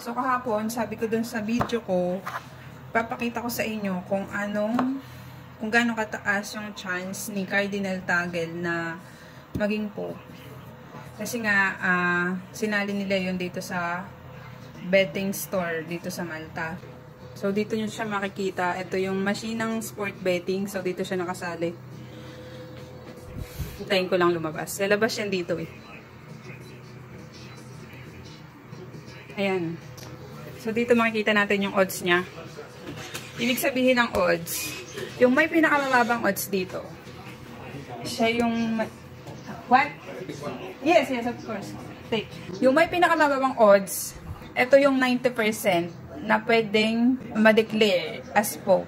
So kahapon, sabi ko dun sa video ko, papakita ko sa inyo kung gaano kataas yung chance ni Cardinal Tagle na maging Pope. Kasi nga, sinali nila yun dito sa betting store dito sa Malta. So dito nyo siya makikita. Ito yung machine ng sport betting. So dito siya nakasali. Hintayin ko lang lumabas. Lalabas yan dito eh. Ayan. So dito makikita natin yung odds niya. Ibig sabihin ng odds, yung may pinakamababang odds dito, siya yung... What? Yes, of course. Take. Yung may pinakamababang odds, ito yung 90% na pwedeng ma-declare as Pope.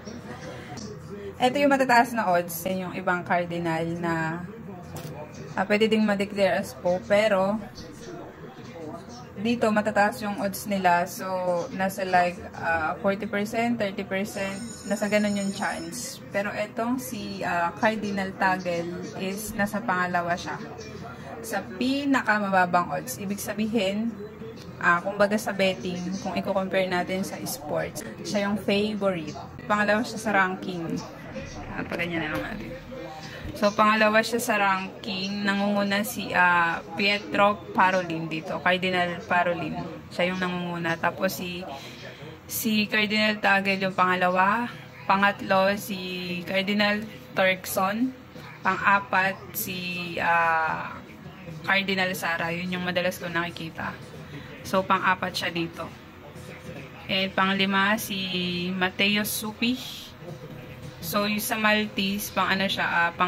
Ito yung matataas na odds. Yan yung ibang cardinal na pwede ding ma-declare as Pope. Pero, dito matataas yung odds nila. So, nasa like 40%, 30%, nasa ganun yung chance. Pero etong si Cardinal Tagle is nasa pangalawa siya. Sa pinakamababang odds. Ibig sabihin, kumbaga sa betting, kung i-compare natin sa sports, siya yung favorite. Pangalawa siya sa ranking. Paganyan na lang natin. So, pangalawa siya sa ranking. Nangunguna si Pietro Parolin dito. Cardinal Parolin. Siya yung nangunguna. Tapos si Cardinal Tagle yung pangalawa. Pangatlo, si Cardinal Turkson. Pang-apat, si Cardinal Sara. Yun yung madalas ko nakikita. So, pang-apat siya dito. And pang-lima, si Matteo Supi. So, yung sa Maltese, pang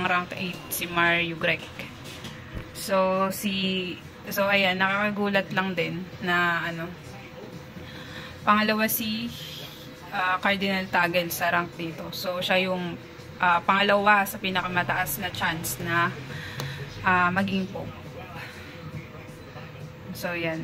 rank 8, si Mario Grech. So, ayan, nakakagulat lang din na, pangalawa si Cardinal Tagle sa rank dito. So, siya yung pangalawa sa pinakamataas na chance na maging Pope. So, yan.